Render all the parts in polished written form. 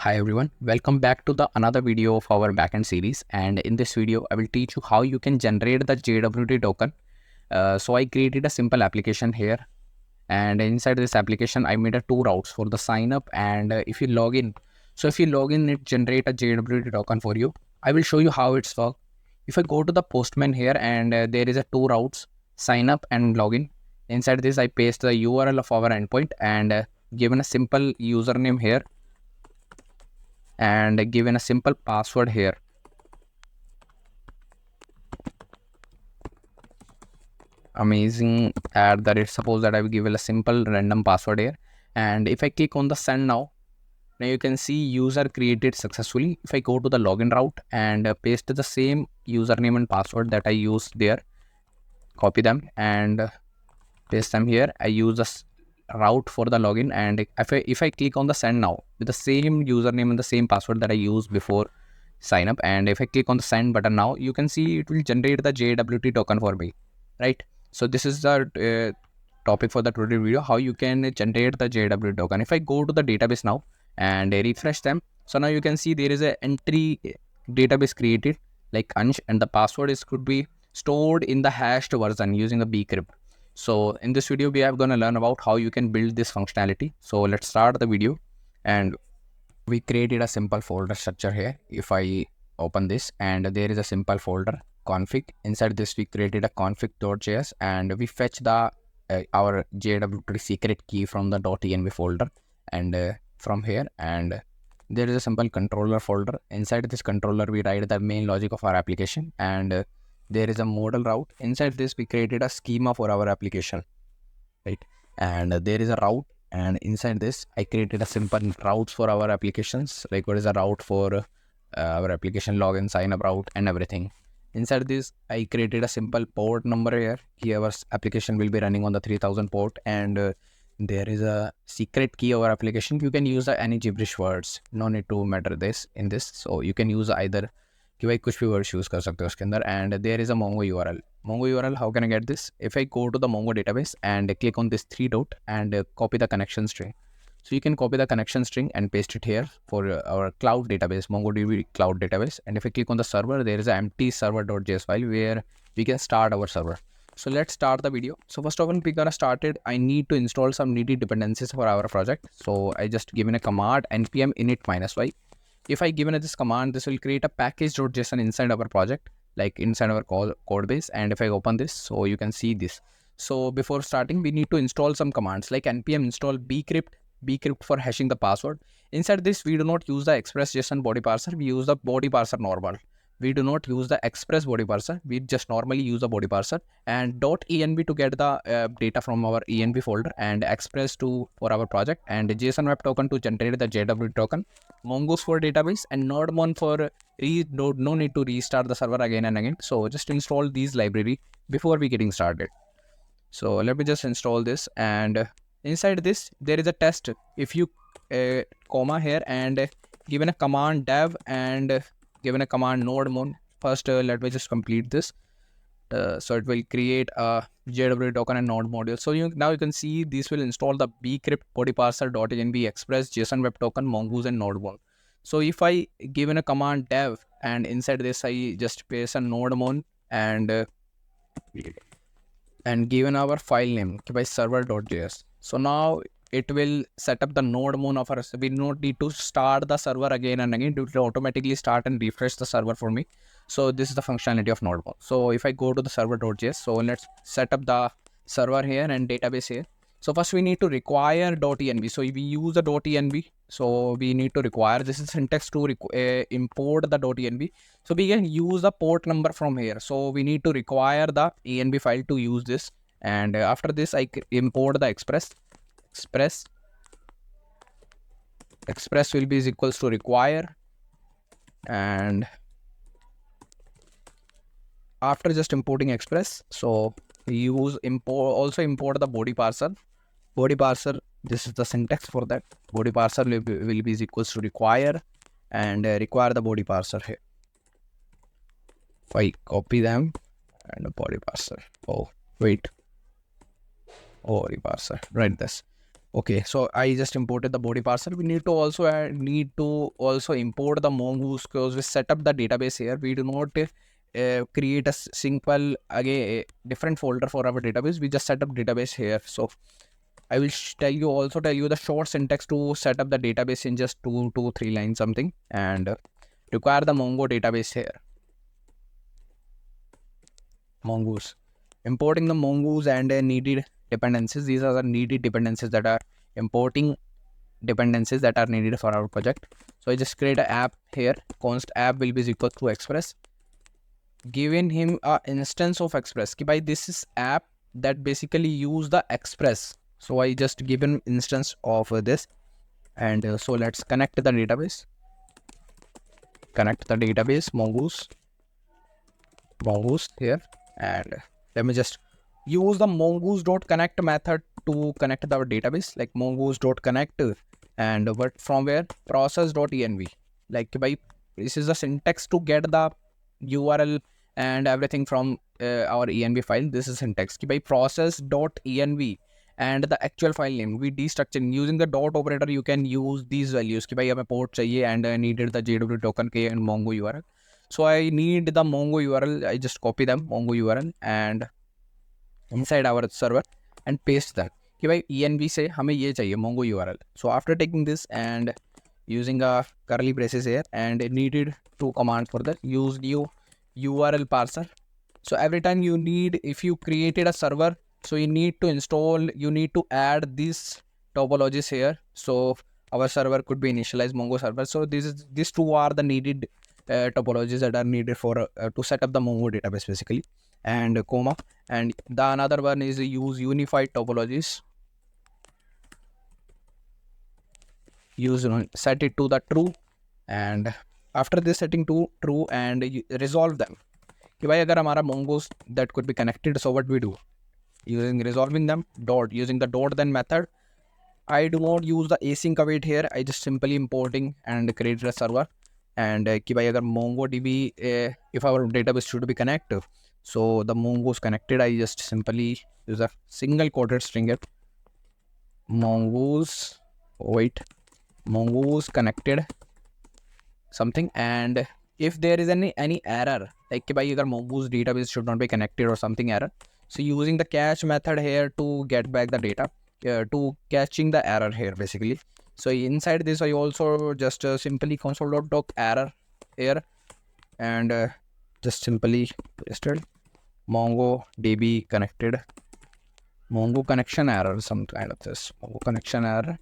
Hi everyone, welcome back to the another video of our backend series, and in this video I will teach you how you can generate the JWT token. So I created a simple application here, and inside this application I made a two routes for the sign up and if you log in. So if you log in, it generate a JWT token for you. I will show you how it's work. If I go to the Postman here and there is a two routes, sign up and login. Inside this I paste the URL of our endpoint and given a simple username here and given a simple password here. Amazing add that. It's suppose that I will give a simple random password here, and if I click on the send now you can see user created successfully. If I go to the login route and paste the same username and password that I used there, copy them and paste them here. I use this route for the login, and if I click on the send now with the same username and the same password that I used before sign up, and if I click on the send button now, you can see it will generate the JWT token for me, right? So this is the topic for the today video, how you can generate the JWT token. If I go to the database now and refresh them, so now you can see there is a entry database created like Ansh, and the password is could be stored in the hashed version using the bcrypt. So in this video we are going to learn about how you can build this functionality. So let's start the video. And we created a simple folder structure here. If I open this, and there is a simple folder config. Inside this we created a config.js and we fetch the our JWT secret key from the .env folder, and from here, and there is a simple controller folder. Inside this controller we write the main logic of our application, and there is a modal route. Inside this we created a schema for our application, right? And there is a route, and inside this I created a simple routes for our applications, like what is a route for our application login, sign up route and everything. Inside this I created a simple port number here. Here our application will be running on the 3000 port, and there is a secret key of our application. You can use any gibberish words, no need to matter this in this. So you can use either कि भाई कुछ भी words use कर सकते हो उसके अंदर. And there is a Mongo URL. Mongo URL, how can I get this? If I go to the Mongo database and click on this three dot and copy the connection string. So you can copy the connection string and paste it here for our cloud database, MongoDB cloud database. And if I click on the server, there is an empty server.js file where we can start our server. So let's start the video. So first of all, we're gonna start it. I need to install some needed dependencies for our project. So I just given a command npm init -y. If I given this command, this will create a package.json inside our project, like inside our code base. And if I open this, so you can see this. So before starting, we need to install some commands like npm install bcrypt for hashing the password. Inside this, we do not use the express.json body parser. We use the body parser normal. We do not use the express body parser. We just normally use the body parser, and .env to get the data from our env folder, and express for our project, and JSON web token to generate the JWT token, Mongoose for database, and Nodemon for no need to restart the server again and again. So just install these library before we getting started. So let me just install this, and inside this there is a test. If you comma here and given a command dev and given a command nodemon. First let me just complete this. So it will create a JWT token and node module. So now you can see this will install the bcrypt body parser.env express JSON web token, mongoose and nodemon. So if I given a command dev and inside this I just paste a nodemon and given our file name by server.js. So now it will set up the nodemon of our. We don't need to start the server again and again. It will automatically start and refresh the server for me. So this is the functionality of nodemon. So if I go to the server.js, so let's set up the server here and database here. So first we need to require .env. So we use the .env. So we need to require, this is syntax to import the .env. So we can use the port number from here. So we need to require the env file to use this. And after this I import the express will be is equals to require, and after just importing express, so we use also import the body parser. This is the syntax for that. Body parser will be is equals to require, and require the body parser here. If I copy them and the body parser, body parser, right? This. Okay, so I just imported the body parser. We need to also import the mongoose, because we set up the database here. We do not create a simple again different folder for our database. We just set up database here. So I will tell you the short syntax to set up the database in just 3 lines something, and require the Mongo database here. Mongoose. Importing the mongoose and needed dependencies. These are the needed dependencies that are importing dependencies that are needed for our project. So I just create an app here. Const app will be equal to express. Given him a instance of express. By this is app that basically use the express. So I just give an instance of this, and so let's connect the database. Connect the database mongoose here, and let me just use the mongoose.connect method to connect our database, like mongoose.connect, and but from where process.env. Like by this is the syntax to get the URL and everything from our env file. This is syntax by process.env and the actual file name we destructure using the dot operator. You can use these values कि भाई हमें port चाहिए and needed the JW token key and Mongo URL. So I need the Mongo URL. I just copy them Mongo URL and inside our server and paste that कि भाई env से हमें ये चाहिए Mongo URL. So after taking this and using a curly braces here and needed two commands for that, use new URL parser. So every time you need, if you created a server, so you need to add these topologies here. So our server could be initialized Mongo server. So these two are the needed topologies that are needed for to set up the Mongo database basically, and comma, and the another one is use unified topologies. Set it to the true, and after this setting to true and resolve them. कि भाई अगर हमारा mongoose that could be connected, so what we do using resolving them using the dot then method. I do not use the async await here. I just simply importing and create a server, and कि भाई अगर MongoDB if our database should be connected, so the mongoose connected, I just simply use a single quoted string here, mongoose connected something, and if there is any error like कि भाई अगर mongoose database should not be connected or something error, so using the catch method here to get back the data, to catching the error here basically. So inside this I also just simply console.log error here, and just simply pasted MongoDB connected Mongo connection error, some kind of this Mongo connection error.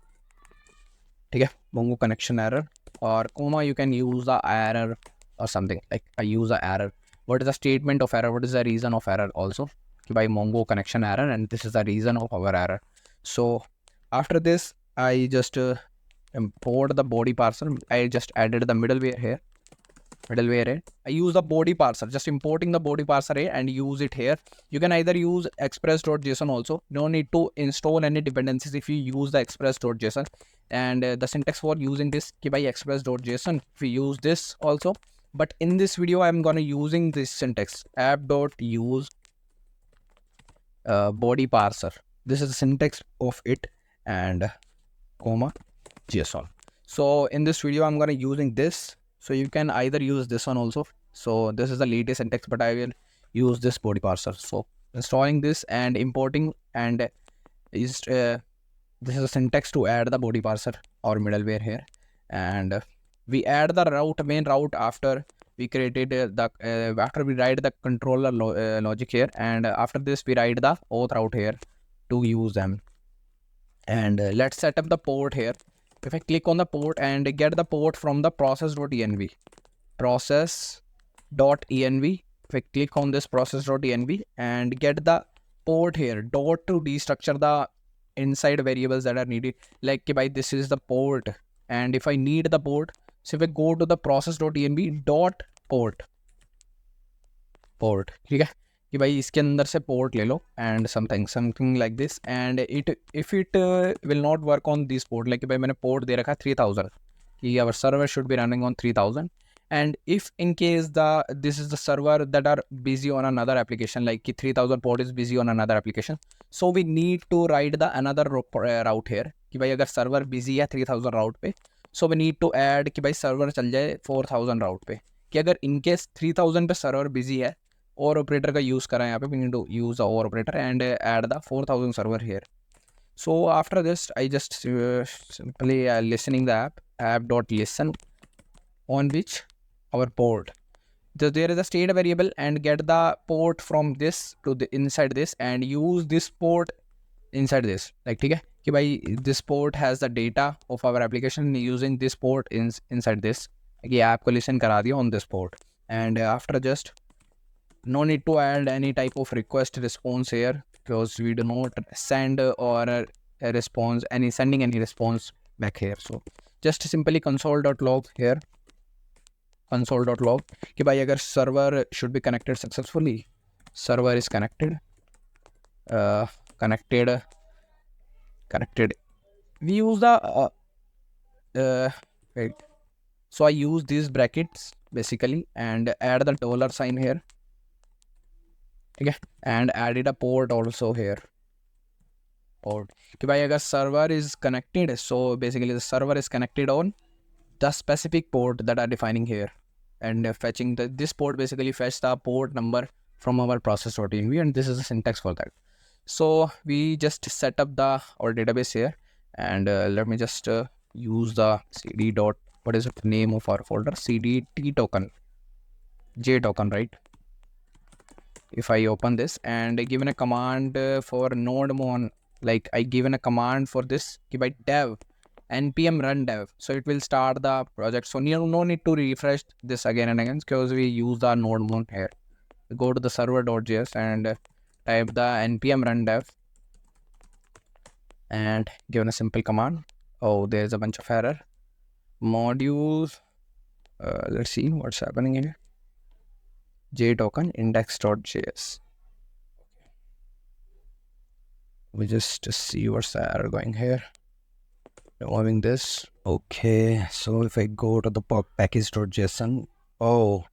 Okay, Mongo connection error, or comma you can use the error or something like I use a error. What is the statement of error? What is the reason of error also? By Mongo connection error, and this is the reason of our error. So after this, I just import the body parser. I just added the middleware here. I use the body parser, just importing the body parser here and use it here. You can either use express.json also. No need to install any dependencies if you use the express.json. And the syntax for using this by express.json, if we use this also. But in this video, I'm gonna using this syntax app.use body parser. This is the syntax of it, and comma JSON. So in this video, I'm gonna using this. So you can either use this one also. So this is the latest syntax, but I will use this body parser. So installing this and importing, and is this is a syntax to add the body parser or middleware here, and we add the main route after we created after we write the controller logic here, and after this we write the auth route here to use them. And let's set up the port here. If I click on the port and get the port from the process.env, if I click on this process.env and get the port here, dot to destructure the inside variables that are needed, like by this is the port, and if I need the port, so if I go to the process.env dot port, ठीक है कि भाई इसके अंदर से port ले लो and something like this, and if it will not work on this port, like भाई मैंने port दे रखा 3000 कि our server should be running on 3000, and if in case this is the server that are busy on another application, like 3000 port is busy on another application, so we need to write the another route here कि भाई अगर server busy है 3000 route पे, so we need to add कि भाई server चल जाए 4000 राउट पे, कि अगर इनकेस 3000 पे सर्वर बिजी है और ऑपरेटर का यूज़ करा है यहाँ पे, we need to use or operator and add the 4000 server here. So after this, I just simply listening the app.listen on which our port. There is a state variable and get the port from this to the inside this and use this port inside this. Like ठीक है कि भाई this port has the data of our application using this port inside this. ये app को listen करा दिया on this port and after just no need to add any type of request response here because we do not send or a response sending any response back here. So just simply console.log here, console.log कि भाई अगर server should be connected successfully, server is connected, connected. We use the wait, so I use these brackets basically and add the $sign here. Okay, and added a port also here. Port कि भाई अगर server is connected, so basically the server is connected on the specific port that are defining here and fetching this port basically fetch the port number from our process.env and this is the syntax for that. So we just set up our database here and let me just use the cd dot what is the name of our folder, cd t token j token, right? If I open this and given a command for nodemon, like I given a command for this by dev npm run dev, so it will start the project. So no need to refresh this again and again because we use the nodemon here. Go to the server.js and type the npm run dev and given a simple command. Oh, there's a bunch of error modules. Let's see what's happening here. JToken index.js. We just see what's the error going here. Removing this. Okay, so if I go to the package.json, oh,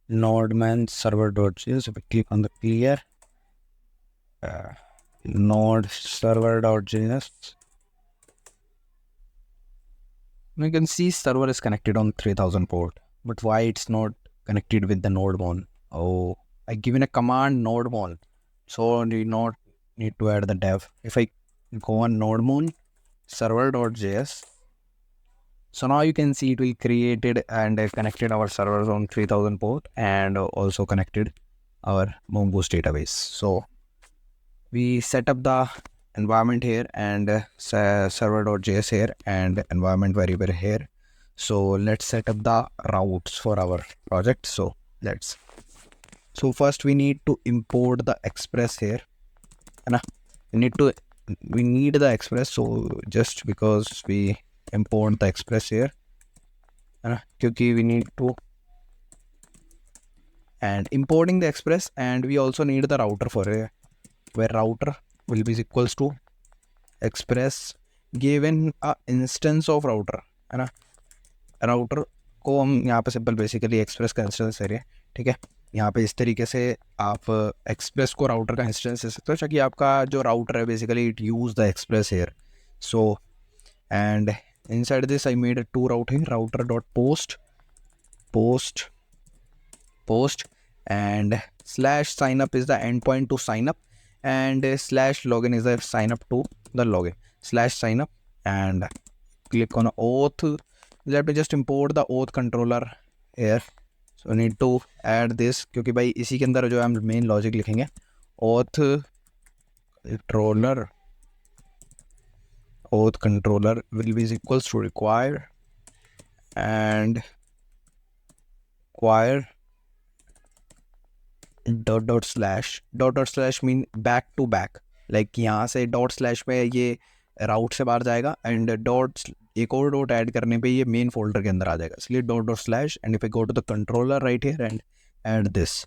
nodeman server.js, if I click on the clear, node server.js, you can see server is connected on 3000 port, but why it's not connected with the nodemon? Oh, I given a command nodemon, so we not need to add the dev. If I go on nodemon server.js, so now you can see it will created and connected our servers on 3000 port and also connected our Mongoose database. So we set up the environment here and server.js here and environment variable here. So let's set up the routes for our project. So first we need to import the express here. We need the express, so just because we import the express here, because we need to and importing the express, and we also need the router for here, where router will be equals to express given a instance of router, है ना. Router को हम यहाँ पे simple basically express का instance है, ठीक है. यहाँ पे इस तरीके से आप एक्सप्रेस को राउटर का इंस्टेंस दे सकते हो ताकि आपका जो राउटर है basically it use the express here. So and inside this I made a two route here, router dot post and slash sign up is the endpoint to sign up and slash login is the sign up to the login. Slash sign up and click on auth. Let me just import the auth controller here. So need to add this क्योंकि भाई इसी के अंदर जो हम main logic लिखेंगे. auth controller will be equals to require and require dot slash mean back to back, like यहाँ से डॉट स्लैश पे ये राउट से बाहर जाएगा एंड डॉट एक और डॉट ऐड करने पे ये मेन फोल्डर के अंदर आ जाएगा, इसलिए dot slash. And if I go to the controller right here and add this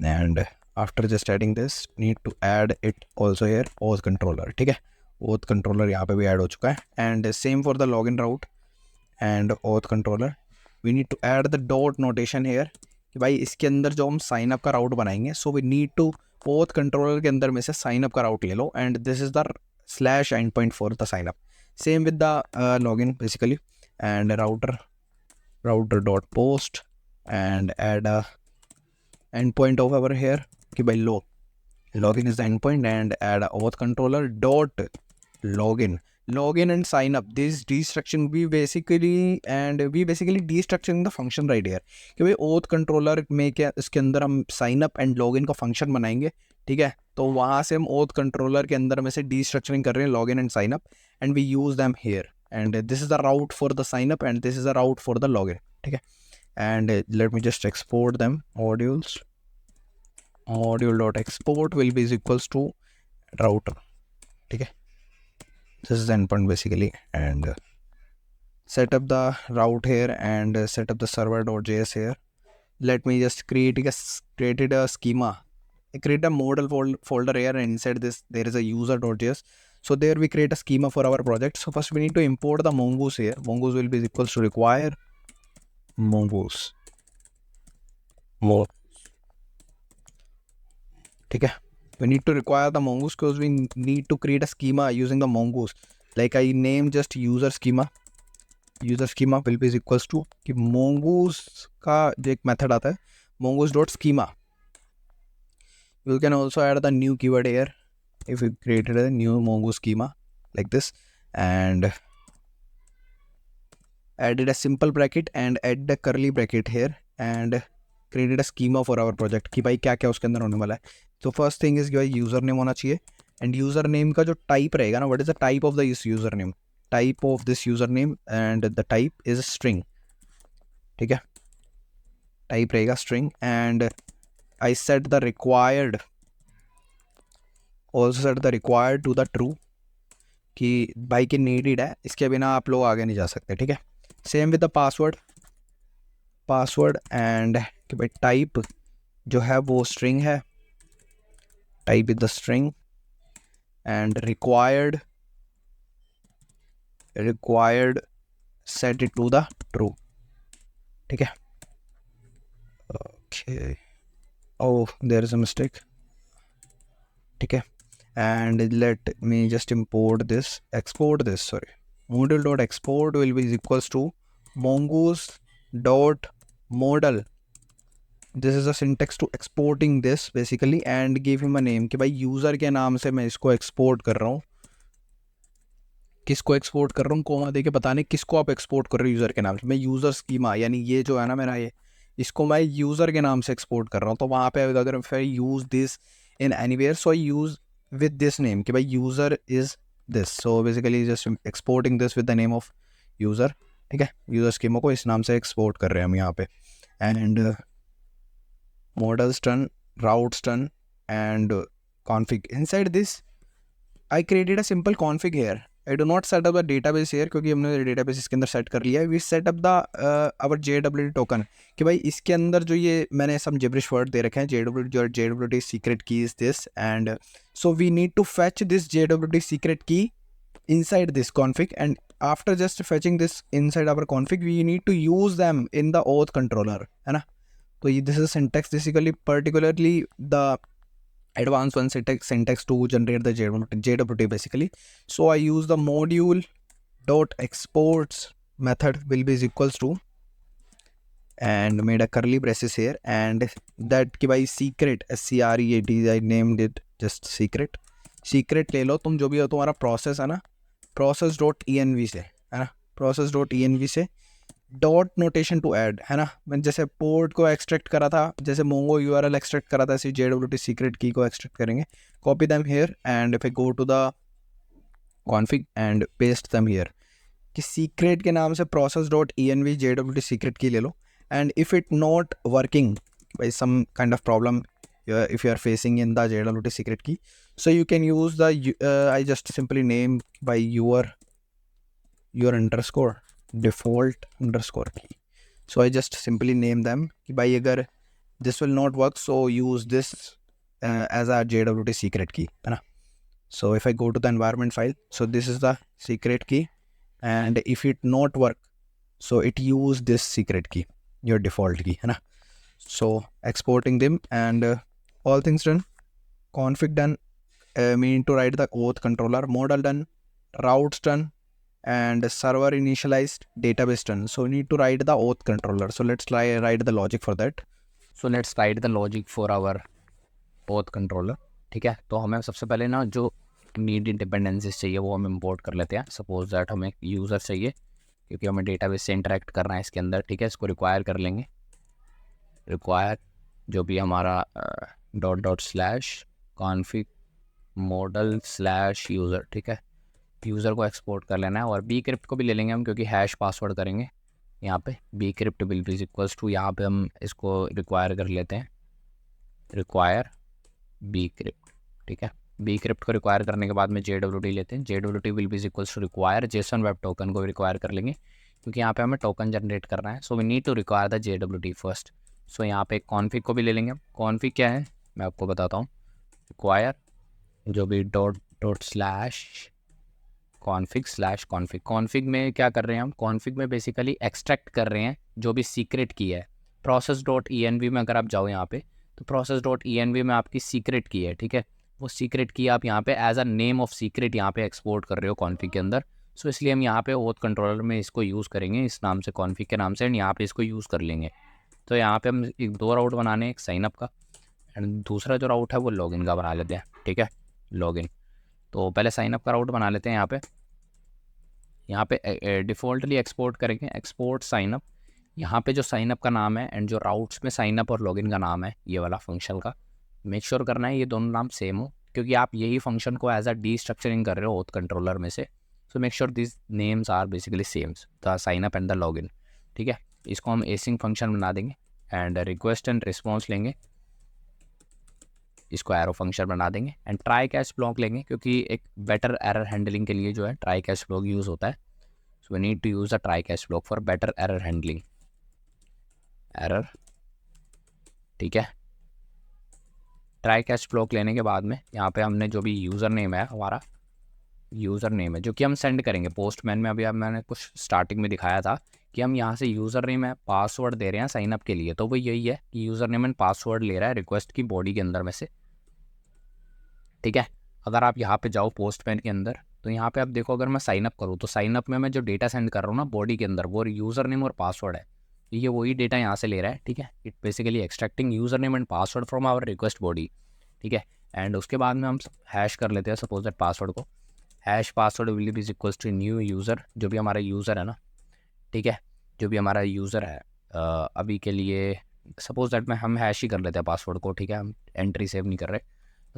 and after just adding this need to add it also here auth controller. ठीक है, auth कंट्रोलर यहाँ पे भी ऐड हो चुका है and same for the login route and auth controller. We need to add the dot notation here कि भाई इसके अंदर जो हम साइन अप का राउट बनाएंगे, so we need to auth controller के अंदर में से साइन अप का राउट ले लो and this is the slash end point for the sign up. Same with the login basically, and router dot post, and add a endpoint over here कि by login is the endpoint, and add a auth controller dot login and sign up. This destructuring we basically destructuring the function right here कि भाई auth controller में क्या इसके अंदर हम sign up and login का function बनाएंगे, ठीक है। तो वहाँ से हम auth controller के अंदर में से destructuring कर रहे हैं login and sign up, and we use them here, and this is the route for the sign up and this is the route for the login, ठीक है। And let me just export them. Modules module dot export will be is equals to router, ठीक है। This is the endpoint basically, and set up the route here and set up the server.js here. Let me just created a schema. I create a model folder here, and inside this there is a user.js. So there we create a schema for our project. So first we need to import the mongoose here. Mongoose will be equals to require mongoose more, ठीक है। We need to require the mongoose because we need to create a schema using the mongoose. Like I name just user schema will be equals to कि mongoose का जो एक method आता है mongoose dot schema. You can also add the new keyword here if you created a new mongoose schema like this, and added a simple bracket and add the curly bracket here, and created a schema for our project कि भाई क्या क्या उसके अंदर होने वाला है। तो फर्स्ट थिंग इज भाई यूजर नेम होना चाहिए, एंड यूजर नेम का जो टाइप रहेगा ना, what is the type of the user name, type of this user name, and the type is string, ठीक है। टाइप रहेगा string, and I set the required also set the required to the true कि भाई के needed है, इसके बिना आप लोग आगे नहीं जा सकते, ठीक है। Same with the password and कि भाई टाइप जो है वो स्ट्रिंग है, type is the string, and required set it to the true, ठीक है। Okay, oh there is a mistake, ठीक है। and let me just export this, sorry, module dot export will be equals to mongoose dot model. This is a syntax to exporting this basically, and give him a name कि भाई user के नाम से मैं इसको export कर रहा हूँ। किसको एक्सपोर्ट कर रहा हूँ, कोमा दे के बताने किसको आप एक्सपोर्ट कर रहे हो यूज़र के नाम से। मैं यूज़र स्कीमा यानी ये जो है ना मेरा ये, इसको मैं यूज़र के नाम से एक्सपोर्ट कर रहा हूँ। तो वहाँ पे अगर फिर use this in anywhere, so I use with this name कि भाई user is this, so basically just exporting this with the name of user, ठीक है। यूज़र स्कीमा को इस नाम से एक्सपोर्ट कर रहे हैं हम यहाँ पे, and models done, routes done, and config. Inside this I created a simple config here. I do not set up a database here क्योंकि हमने database इसके अंदर set कर लिया है। We set up the our JWT token कि भाई इसके अंदर जो ये मैंने सब gibberish word दे रखे हैं, JWT secret key is this, and so we need to fetch this JWT secret key inside this config, and after just fetching this inside our config we need to use them in the auth controller, है ना। तो ये this is syntax basically, particularly the advanced one syntax to generate the JWT basically. So I use the module dot exports method will be equals to, and made a curly braces here, and that कि भाई secret SCREAT I named it just secret ले लो तुम, जो भी हो तुम्हारा process है ना, process dot env से, है ना, process dot env से डॉट नोटेशन टू ऐड, है ना। मैंने जैसे पोर्ट को एक्सट्रैक्ट करा था, जैसे मोंगो यूआरएल एक्सट्रैक्ट करा था, ऐसे JWT सीक्रेट की को एक्सट्रैक्ट करेंगे। Copy them here, and if I go to the config and paste them here कि सीक्रेट के नाम से process dot env JWT secret की ले लो, and if it not working by some kind of problem if you are facing in the JWT secret key, so you can use the I just simply name by your underscore default underscore key, so I just simply name them कि भाई अगर this will not work so use this as a JWT secret key, है ना। So if I go to the environment file, so this is the secret key, and if it not work so it use this secret key, your default key, है ना। So exporting them, and all things done, config done, we need to write the auth controller, model done, routes done, and server initialized database done. So we need to write the auth controller. So let's write the logic for that. So let's write the logic for our auth controller. ठीक है, तो हमें सबसे पहले ना जो needy dependencies चाहिए वो हम इंपोर्ट कर लेते हैं. सपोज दैट हमें यूज़र चाहिए क्योंकि हमें डेटाबेस से इंटरेक्ट करना है इसके अंदर. ठीक है, इसको रिक्वायर कर लेंगे. रिक्वायर जो भी हमारा ./config model /user. ठीक है, यूज़र को एक्सपोर्ट कर लेना है और बी क्रिप्ट को भी ले लेंगे हम क्योंकि हैश पासवर्ड करेंगे यहाँ पे. Bcrypt will be equals to, यहाँ पे हम इसको रिक्वायर कर लेते हैं, रिक्वायर बी क्रिप्ट. ठीक है, बी क्रिप्ट को रिक्वायर करने के बाद में JWT लेते हैं. JWT will be equals to require JSON web token को भी रिक्वायर कर लेंगे क्योंकि यहाँ पे हमें टोकन जनरेट करना है. So we need to require the JWT first. So यहाँ पे कॉन्फिग को भी ले लेंगे. कॉन्फिग क्या है मैं आपको बताता हूँ. रिक्वायर जो भी ./config. कॉन्फिग में क्या कर रहे हैं हम, कॉन्फिग में बेसिकली एक्सट्रैक्ट कर रहे हैं जो भी सीक्रेट की है. process.env में अगर आप जाओ यहाँ पे तो process.env में आपकी सीक्रेट की है. ठीक है, वो सीक्रेट की आप यहाँ पे as a name of secret यहाँ पे एक्सपोर्ट कर रहे हो कॉन्फिग के अंदर. सो इसलिए हम यहाँ पे ऑथ कंट्रोलर में इसको यूज़ करेंगे इस नाम से, कॉन्फिग के नाम से, एंड यहाँ पे इसको यूज़ कर लेंगे. तो यहाँ पे हम एक 2 राउट बनाने, एक साइनअप का एंड दूसरा जो राउट है वो लॉगिन का बना लेते हैं. ठीक है, लॉगिन. तो पहले साइनअप का राउट बना लेते हैं. यहाँ पे डिफ़ॉल्टली एक्सपोर्ट करेंगे, एक्सपोर्ट साइनअप. यहाँ पे जो साइनअप का नाम है एंड जो राउट्स में साइनअप और लॉगिन का नाम है ये वाला फंक्शन का मेक श्योर करना है ये दोनों नाम सेम हो क्योंकि आप यही फंक्शन को एज अ डी स्ट्रक्चरिंग कर रहे हो ऑथ कंट्रोलर में से. So make sure this names are basically same, the signup and the login. ठीक है, इसको हम एसिंग फंक्शन बना देंगे एंड रिक्वेस्ट एंड रिस्पॉन्स लेंगे, इसको एरो फंक्शन बना देंगे एंड ट्राई कैच ब्लॉक लेंगे क्योंकि एक बेटर एरर हैंडलिंग के लिए जो है ट्राई कैच ब्लॉक यूज़ होता है. So we need to use a try catch block for better error handling. Error. ठीक है, ट्राई कैच ब्लॉक लेने के बाद में यहाँ पे हमने जो भी यूज़र नेम है, हमारा यूज़र नेम है जो कि हम सेंड करेंगे पोस्टमैन में. अभी अब मैंने कुछ स्टार्टिंग में दिखाया था कि हम यहाँ से यूज़र नेम है, पासवर्ड दे रहे हैं साइनअप के लिए. तो वो यही है कि यूज़र नेम एंड पासवर्ड ले रहा है रिक्वेस्ट की बॉडी के अंदर में से. ठीक है, अगर आप यहाँ पे जाओ पोस्टमैन के अंदर तो यहाँ पे आप देखो अगर मैं साइनअप करूँ तो साइनअप में मैं जो डेटा सेंड कर रहा हूँ ना बॉडी के अंदर वो यूज़र नेम और पासवर्ड है. ये वही डेटा यहाँ से ले रहा है. ठीक है, it basically extracting user name and password from our request body. ठीक है, एंड उसके बाद में हम हैश कर लेते हैं सपोज दैट पासवर्ड को. Hash password will be equals to new user, जो भी हमारा यूज़र है ना. ठीक है, जो भी हमारा यूज़र है अभी के लिए सपोज दैट में हम हैश ही कर लेते हैं पासवर्ड को. ठीक है, हम एंट्री सेव नहीं कर रहे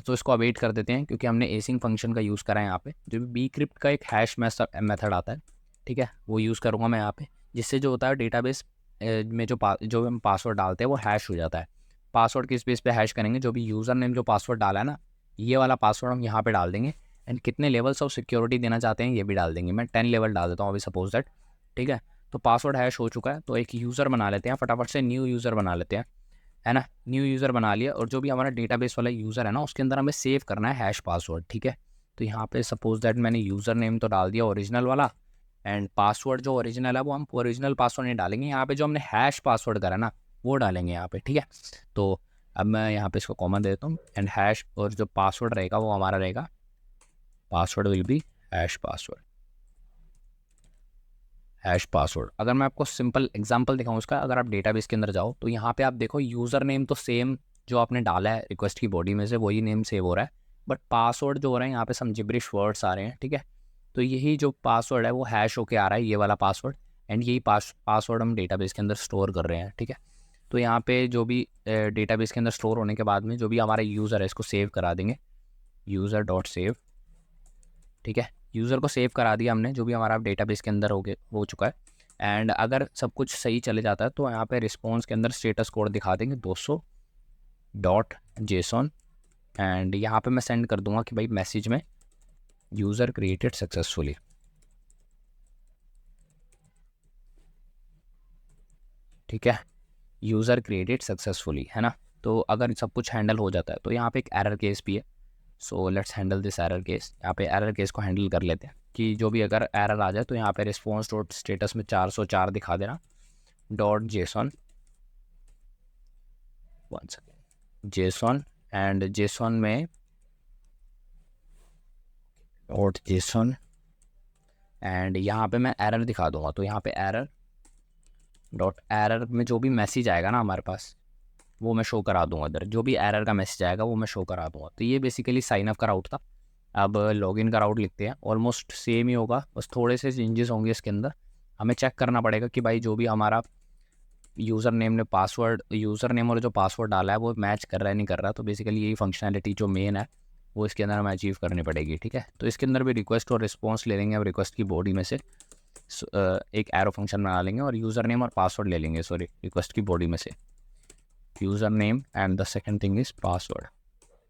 तो इसको अवेट कर देते हैं क्योंकि हमने एसिंग फंक्शन का यूज़ करा है यहाँ पे. जो भी बी क्रिप्ट का एक हैश मेथड आता है, ठीक है, वो यूज़ करूँगा मैं यहाँ पे, जिससे जो होता है डेटाबेस में जो हम पासवर्ड डालते हैं वो हैश हो जाता है. पासवर्ड किस बेस पे हैश करेंगे, जो भी यूज़र नेम जो पासवर्ड डाला है ना ये वाला पासवर्ड हम यहाँ पे डाल देंगे एंड कितने लेवल्स ऑफ सिक्योरिटी देना चाहते हैं ये भी डाल देंगे. मैं 10 लेवल डाल देता हूँ अभी सपोज दैट. ठीक है, तो पासवर्ड हैश हो चुका है तो एक यूज़र बना लेते हैं, फटाफट से न्यू यूज़र बना लेते हैं, है ना. न्यू यूज़र बना लिया और जो भी हमारा डेटाबेस वाला यूज़र है ना उसके अंदर हमें सेव करना है हैश पासवर्ड. ठीक है, तो यहाँ पे सपोज दैट मैंने यूज़र नेम तो डाल दिया ओरिजिनल वाला एंड पासवर्ड जो ओरिजिनल है वो हम ओरिजिनल पासवर्ड नहीं डालेंगे, यहाँ पे जो हमने हैश पासवर्ड करा ना वो डालेंगे यहाँ पे. ठीक है, तो अब मैं यहाँ पे इसको कॉमन दे देता हूँ एंड हैश और जो पासवर्ड रहेगा वो हमारा रहेगा password will B hash password. Hash password. अगर मैं आपको सिंपल एग्जांपल दिखाऊं उसका, अगर आप डेटाबेस के अंदर जाओ तो यहाँ पे आप देखो यूज़र नेम तो सेम जो आपने डाला है रिक्वेस्ट की बॉडी में से वही नेम सेव हो रहा है, बट पासवर्ड जो हो रहा है यहाँ पे सम जिब्रिश वर्ड्स आ रहे हैं. ठीक है, तो यही जो पासवर्ड है वो हैश होके आ रहा है, ये वाला पासवर्ड, एंड यही पासवर्ड हम डेटाबेस के अंदर स्टोर कर रहे हैं. ठीक है, तो यहाँ पे जो भी डेटाबेस के अंदर स्टोर होने के बाद में जो भी हमारा यूज़र है इसको सेव करा देंगे, यूज़र डॉट सेव. ठीक है, यूज़र को सेव करा दिया हमने जो भी हमारा डेटाबेस के अंदर हो चुका है. एंड अगर सब कुछ सही चले जाता है तो यहाँ पे रिस्पॉन्स के अंदर स्टेटस कोड दिखा देंगे 200.json एंड यहाँ पे मैं सेंड कर दूंगा कि भाई मैसेज में यूज़र क्रिएटेड सक्सेसफुली. ठीक है, यूज़र क्रिएटेड सक्सेसफुली, है ना. तो अगर सब कुछ हैंडल हो जाता है तो यहाँ पे एक एरर केस भी है. So let's handle this error case. यहाँ पे एरर केस को हैंडल कर लेते हैं कि जो भी अगर एरर आ जाए तो यहाँ पे रिस्पॉन्स डॉट स्टेटस में 404 दिखा देना .json. One second, Jason and Jason में .json एंड यहाँ पे मैं एरर दिखा दूंगा। तो यहाँ पे एरर डॉट एरर में जो भी मैसेज आएगा ना हमारे पास वो मैं शो करा दूंगा। इधर जो भी एरर का मैसेज आएगा वो मैं शो करा दूंगा। तो ये बेसिकली साइन अप का राउट था। अब लॉगिन का राउट लिखते हैं, ऑलमोस्ट सेम ही होगा, बस थोड़े से चेंजेस होंगे इसके अंदर। हमें चेक करना पड़ेगा कि भाई जो भी हमारा यूज़र नेम ने पासवर्ड, यूज़र नेम और जो पासवर्ड डाला है वो मैच कर रहा है नहीं कर रहा। तो बेसिकली यही फंक्शनैलिटी जो मेन है वो इसके अंदर हमें अचीव करनी पड़ेगी, ठीक है। तो इसके अंदर भी रिक्वेस्ट और रिस्पॉन्स ले लेंगे। अब रिक्वेस्ट की बॉडी में से एक एरो फंक्शन बना लेंगे और यूज़र नेम और पासवर्ड ले लेंगे, सॉरी रिक्वेस्ट की बॉडी में से user name and the second thing is password,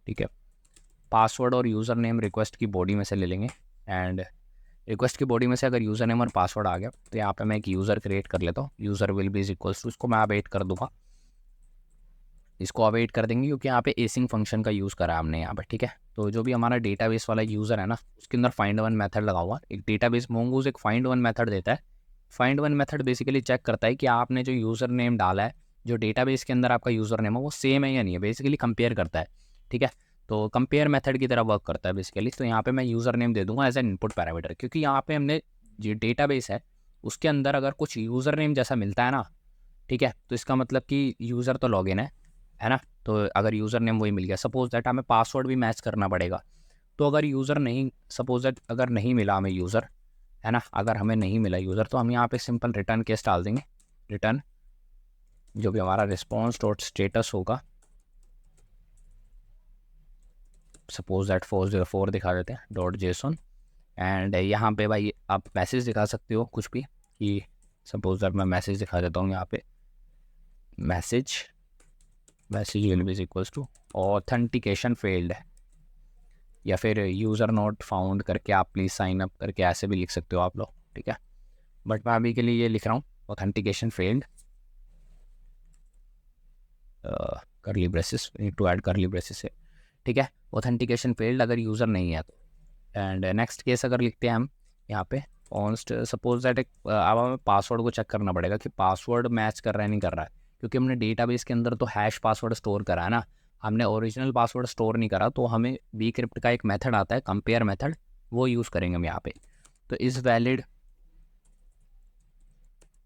ठीक है। पासवर्ड और यूज़र नेम रिक्वेस्ट की बॉडी में से ले लेंगे। एंड रिक्वेस्ट की बॉडी में से अगर यूज़र नेम और पासवर्ड आ गया तो यहाँ पे मैं एक यूज़र क्रिएट कर लेता हूँ। User will be is equals to, इसको मैं अवेट कर दूंगा, इसको अवेट कर देंगे क्योंकि यहाँ पे एसिंग फंक्शन का यूज़ करा हमने यहाँ पे, ठीक है। तो जो भी हमारा डेटाबेस वाला यूज़र है ना उसके अंदर फाइंड वन मेथड लगा हुआ। एक डेटाबेस मोंगूज एक फाइंड वन मेथड देता है। Find one method basically check करता है कि आपने जो यूज़र नेम डाला है, जो डेटाबेस के अंदर आपका यूज़र नेम है वो सेम है या नहीं है, बेसिकली कंपेयर करता है, ठीक है। तो कंपेयर मेथड की तरह वर्क करता है बेसिकली। तो यहाँ पे मैं यूज़र नेम दे दूंगा एज एन इनपुट पैरामीटर, क्योंकि यहाँ पे हमने जो डेटाबेस है उसके अंदर अगर कुछ यूज़र नेम जैसा मिलता है ना, ठीक है, तो इसका मतलब कि यूज़र तो लॉगिन है ना। तो अगर यूज़र नेम वही मिल गया, सपोज दैट हमें पासवर्ड भी मैच करना पड़ेगा। तो अगर यूज़र नहीं, सपोज दैट अगर नहीं मिला हमें यूज़र, है ना, अगर हमें नहीं मिला यूज़र तो हम यहाँ पे सिंपल रिटर्न केस डाल देंगे। रिटर्न जो भी हमारा रिस्पॉन्स डॉट स्टेटस होगा, सपोज दैट 404 दिखा देते हैं डॉट जेसन। एंड यहाँ पे भाई आप मैसेज दिखा सकते हो कुछ भी, कि सपोज दैट मैं मैसेज दिखा देता हूँ यहाँ पे, message will be equals to authentication failed है, या फिर यूज़र नॉट फाउंड करके आप प्लीज़ साइन अप करके ऐसे भी लिख सकते हो आप लोग, ठीक है। बट मैं अभी के लिए ये लिख रहा हूँ authentication failed, curly braces, to add curly braces है, ठीक है। ऑथेंटिकेशन फेल्ड अगर यूज़र नहीं है तो। एंड नेक्स्ट केस अगर लिखते हैं हम यहाँ पे कॉन्स्ट, सपोज दैट अब हमें पासवर्ड को चेक करना पड़ेगा कि पासवर्ड मैच कर रहा है नहीं कर रहा है, क्योंकि हमने डेटाबेस के अंदर तो हैश पासवर्ड स्टोर करा है ना, हमने ओरिजिनल पासवर्ड स्टोर नहीं करा। तो हमें bcrypt का एक मेथड आता है कंपेयर मेथड, वो यूज़ करेंगे हम यहाँ पे। तो इस वैलिड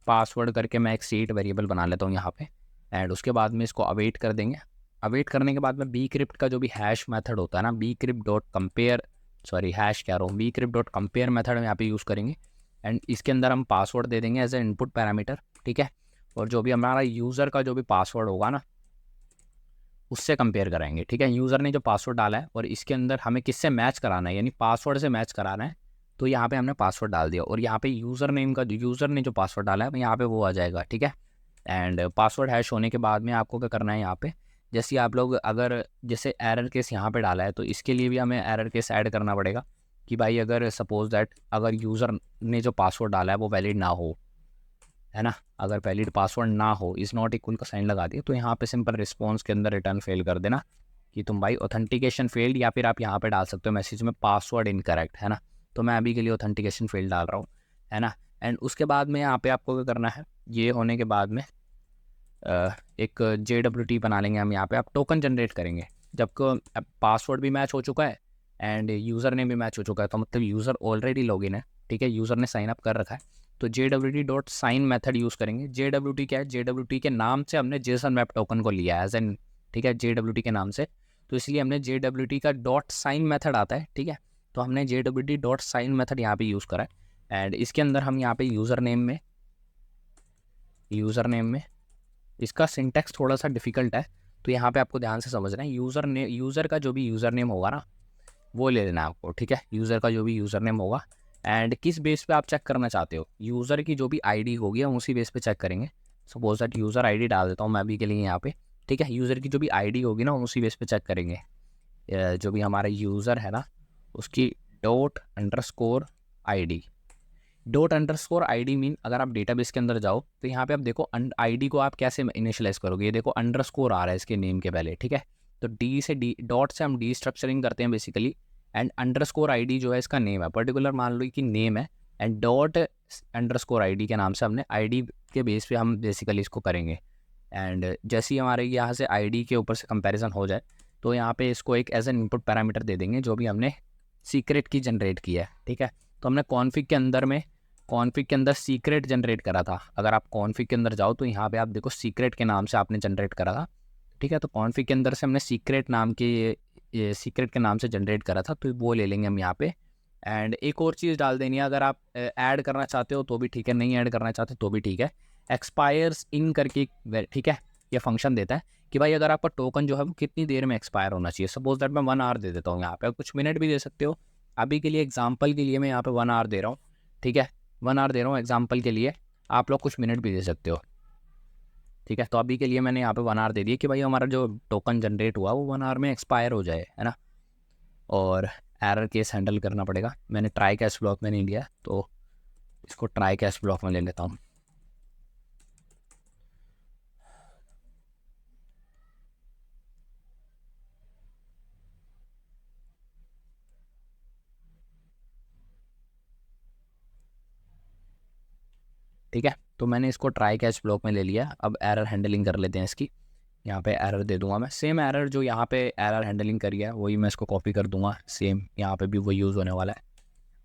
पासवर्ड करके मैं एक सीट वेरिएबल बना लेता हूँ यहाँ पे। एंड उसके बाद में इसको अवेट कर देंगे। अवेट करने के बाद में bcrypt का जो भी हैश मेथड होता है ना, bcrypt dot compare, sorry hash कह रहा हूँ, bcrypt डॉट कंपेयर मेथड हम यहाँ पे यूज़ करेंगे। एंड इसके अंदर हम पासवर्ड दे देंगे एज ए इनपुट पैरामीटर, ठीक है। और जो भी हमारा यूज़र का जो भी पासवर्ड होगा ना उससे कंपेयर कराएंगे, ठीक है। यूज़र ने जो पासवर्ड डाला है और इसके अंदर हमें किससे मैच कराना है, यानी पासवर्ड से मैच कराना है। तो यहाँ पे हमने पासवर्ड डाल दिया और यहाँ पे यूज़र नेम का, यूज़र ने जो पासवर्ड डाला है यहाँ पे वो आ जाएगा, ठीक है। एंड पासवर्ड हैश होने के बाद में आपको क्या करना है, यहाँ पे जैसे आप लोग अगर जैसे एरर केस यहाँ पे डाला है तो इसके लिए भी हमें एरर केस ऐड करना पड़ेगा कि भाई अगर सपोज दैट अगर यूज़र ने जो पासवर्ड डाला है वो वैलिड ना हो, है ना, अगर वैलिड पासवर्ड ना हो, इज़ नॉट इक्वल का साइन लगा दिया, तो यहाँ पे सिंपल रिस्पॉन्स के अंदर रिटर्न फेल कर देना कि तुम भाई ऑथेंटिकेशन फेल्ड, या फिर आप यहाँ पे डाल सकते हो मैसेज में पासवर्ड इनकरेक्ट, है ना। तो मैं अभी के लिए ऑथेंटिकेशन फेल्ड डाल रहा हूँ, है ना। एंड उसके बाद में यहाँ पे आपको क्या करना है, ये होने के बाद में एक JWT बना लेंगे हम यहाँ पे। आप टोकन जनरेट करेंगे जब पासवर्ड भी मैच हो चुका है एंड यूज़र नेम भी मैच हो चुका है, तो मतलब यूज़र ऑलरेडी लॉगिन है, ठीक है, यूज़र ने साइन अप कर रखा है। तो JWT dot sign method use करेंगे। JWT क्या है, JWT के नाम से हमने जेसन वेब टोकन को लिया है एज एन, ठीक है, JWT के नाम से, तो इसलिए हमने JWT का डॉट साइन मेथड आता है, ठीक है। तो हमने JWT डॉट साइन मेथड यहाँ पे यूज़ करा है। एंड इसके अंदर हम यहाँ पे यूज़र नेम में इसका सिंटैक्स थोड़ा सा डिफिकल्ट है, तो यहाँ पे आपको ध्यान से समझना है। यूज़र का जो भी यूज़र नेम होगा ना वो ले लेना है आपको, ठीक है। यूज़र का जो भी यूज़र नेम होगा एंड किस बेस पे आप चेक करना चाहते हो, यूज़र की जो भी आईडी होगी हम उसी बेस पे चेक करेंगे। सपोज दैट यूज़र आईडी डाल देता हूँ मैं अभी के लिए यहाँ पे, ठीक है। यूज़र की जो भी आईडी होगी ना हम उसी बेस पे चेक करेंगे। जो भी हमारा यूज़र है ना उसकी डॉट अंडरस्कोर आईडी मीन, अगर आप डेटाबेस के अंदर जाओ तो यहाँ पे आप देखो आईडी को आप कैसे इनिशियलाइज करोगे, ये देखो अंडरस्कोर आ रहा है इसके नेम के पहले, ठीक है। तो डॉट से हम डी स्ट्रक्चरिंग करते हैं बेसिकली। एंड अंडरस्कोर आईडी जो है इसका नेम है, पर्टिकुलर मान लो कि नेम है, एंड डॉट अंडरस्कोर आईडी के नाम से हमने आईडी के बेस पे हम बेसिकली इसको करेंगे। एंड जैसे ही हमारे यहाँ से आईडी के ऊपर से कंपैरिजन हो जाए तो यहाँ पे इसको एक एज एन इनपुट पैरामीटर दे देंगे जो भी हमने सीक्रेट की जनरेट किया है, ठीक है। तो हमने कॉन्फ़िग के अंदर सीक्रेट जनरेट करा था। अगर आप कॉन्फ़िग के अंदर जाओ तो यहाँ पे आप देखो सीक्रेट के नाम से आपने जनरेट करा था, ठीक है। तो कॉन्फ़िग के अंदर से हमने सीक्रेट सीक्रेट के नाम से जनरेट करा था, तो वो ले लेंगे हम यहाँ पे। एंड एक और चीज़ डाल देनी है, अगर आप ऐड करना चाहते हो तो भी ठीक है, नहीं ऐड करना चाहते तो भी ठीक है। एक्सपायर्स इन करके, ठीक है, ये फंक्शन देता है कि भाई अगर आपका टोकन जो है वो कितनी देर में एक्सपायर होना चाहिए। सपोज दैट मैं 1 आवर दे देता हूँ, यहाँ पे कुछ मिनट भी दे सकते हो। अभी के लिए एग्जांपल के लिए मैं यहाँ पे 1 आवर दे रहा हूँ, ठीक है, 1 आवर दे रहा हूँ एग्जांपल के लिए। आप लोग कुछ मिनट भी दे सकते हो, ठीक है। तो अभी के लिए मैंने यहाँ पे 1 आवर दे दिया कि भाई हमारा जो टोकन जनरेट हुआ वो 1 आवर में एक्सपायर हो जाए, है ना। और एरर केस हैंडल करना पड़ेगा। मैंने ट्राई कैश ब्लॉक में नहीं लिया, तो इसको ट्राई कैश ब्लॉक में ले लेता हूँ। ठीक है, तो मैंने इसको ट्राई कैच ब्लॉक में ले लिया। अब एरर हैंडलिंग कर लेते हैं इसकी। यहाँ पे एरर दे दूंगा मैं, सेम एरर जो यहाँ पे एरर हैंडलिंग करी है वही मैं इसको कॉपी कर दूंगा, सेम यहाँ पे भी वही यूज़ होने वाला है,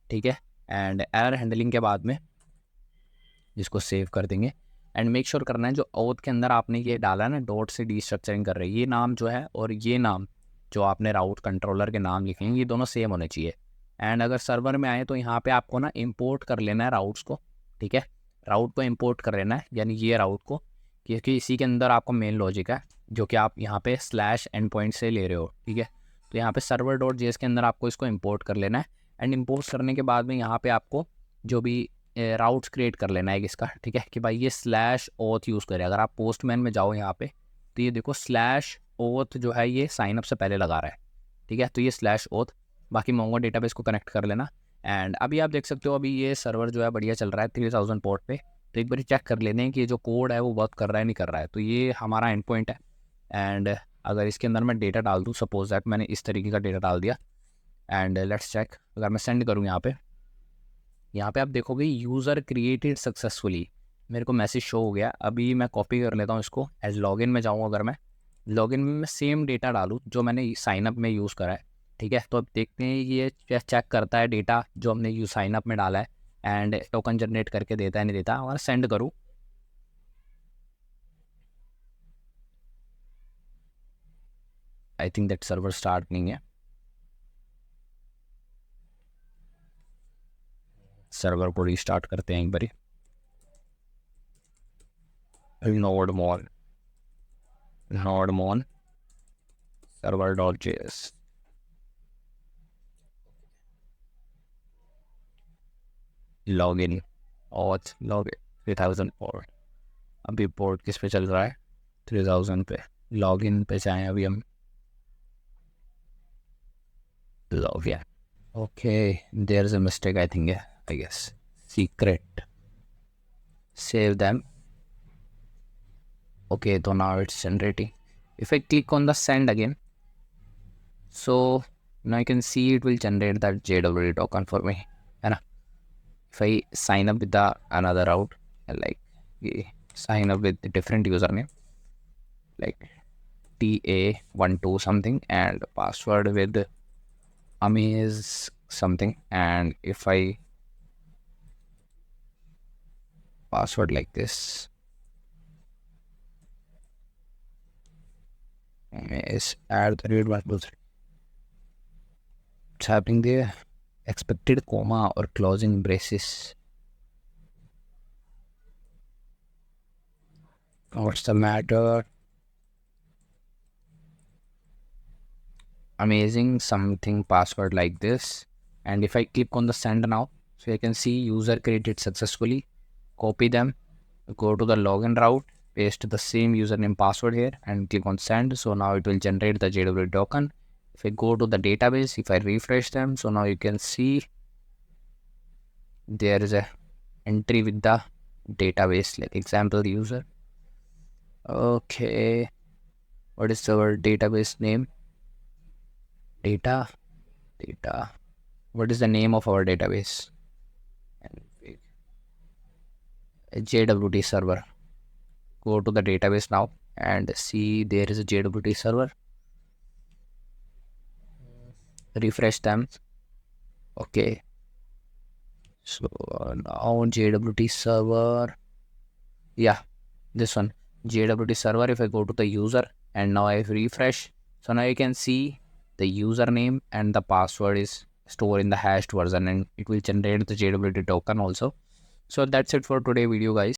ठीक है। एंड एरर हैंडलिंग के बाद में इसको सेव कर देंगे। एंड मेक श्योर करना है जो ओथ के अंदर आपने ये डाला है ना, डॉट से डीस्ट्रक्चरिंग कर रही है, ये नाम जो है और ये नाम जो आपने राउट कंट्रोलर के नाम लिखे हैं ये दोनों सेम होने चाहिए। एंड अगर सर्वर में आए तो यहाँ पे आपको ना इम्पोर्ट कर लेना है राउट्स को, ठीक है, राउट को इम्पोर्ट कर लेना है, यानी ये राउट को, क्योंकि इसी के अंदर आपका मेन लॉजिक है जो कि आप यहाँ पे स्लैश एंड पॉइंट से ले रहे हो, ठीक है। तो यहाँ पे सर्वर डॉट जेएस के अंदर आपको इसको इम्पोर्ट कर लेना है। एंड इम्पोर्ट करने के बाद में यहाँ पे आपको जो भी राउट्स क्रिएट कर लेना है इसका, ठीक है, कि भाई ये स्लैश ओथ यूज़ करे। अगर आप पोस्टमैन में जाओ यहाँ पे तो ये देखो स्लैश ओथ जो है ये साइनअप से पहले लगा रहा है, ठीक है। तो ये स्लैश ओथ, बाकी मोंगो डेटाबेस को कनेक्ट कर लेना। एंड अभी आप देख सकते हो अभी ये सर्वर जो है बढ़िया चल रहा है 3000 पोर्ट पे। तो एक बार चेक कर लेते हैं कि ये जो कोड है वो वर्क कर रहा है नहीं कर रहा है। तो ये हमारा एंड पॉइंट है। एंड अगर इसके अंदर मैं डेटा डाल दूँ, सपोज दैट मैंने इस तरीके का डेटा डाल दिया, एंड लेट्स चेक, अगर मैं सेंड करूँ यहाँ पे आप देखोगे यूज़र क्रिएटेड सक्सेसफुली, मेरे को मैसेज शो हो गया। अभी मैं कॉपी कर लेता हूँ इसको, एज लॉगिन में जाऊँ, अगर मैं लॉगिन में सेम डेटा डालूँ जो मैंने साइनअप में यूज़ करा है, ठीक है। तो अब देखते हैं ये चेक करता है डेटा जो हमने यू साइनअप में डाला है एंड टोकन जनरेट करके देता है नहीं देता। और सेंड करूँ, I think that server start नहीं है, सर्वर को रीस्टार्ट करते हैं एक बारी। नोड मोन सर्वर डॉट जेएस, लॉगिन और लॉग 3004। अभी पोर्ट किस पे चल रहा है, 3000 पे। लॉगिन पे जाएँ अभी हम, login. Okay, there is a mistake I think, I guess secret, save them. Okay, so now it's generating. If I click on the send again, so now you can see it will generate that JWT token for me, है ना। If I sign up with the another route, like sign up with a different username like TA12 something and password with amaze something, and if I password like this, is add the read one. What's happening there? Expected comma or closing braces. What's the matter? Amazing something password like this. And if I click on the send now, so you can see user created successfully. Copy them, go to the login route, paste the same username password here and click on send. So now it will generate the JWT token. If I go to the database, if I refresh them, so now you can see there is a entry with the database like example user. Okay, what is our database name? Data. What is the name of our database? JWT server. Go to the database now and see there is a JWT server. Refresh them. Okay, So now JWT server, yeah, this one JWT server. If I go to the user and now I refresh, so now you can see the username and the password is stored in the hashed version, and it will generate the JWT token also. So that's it for today video, guys.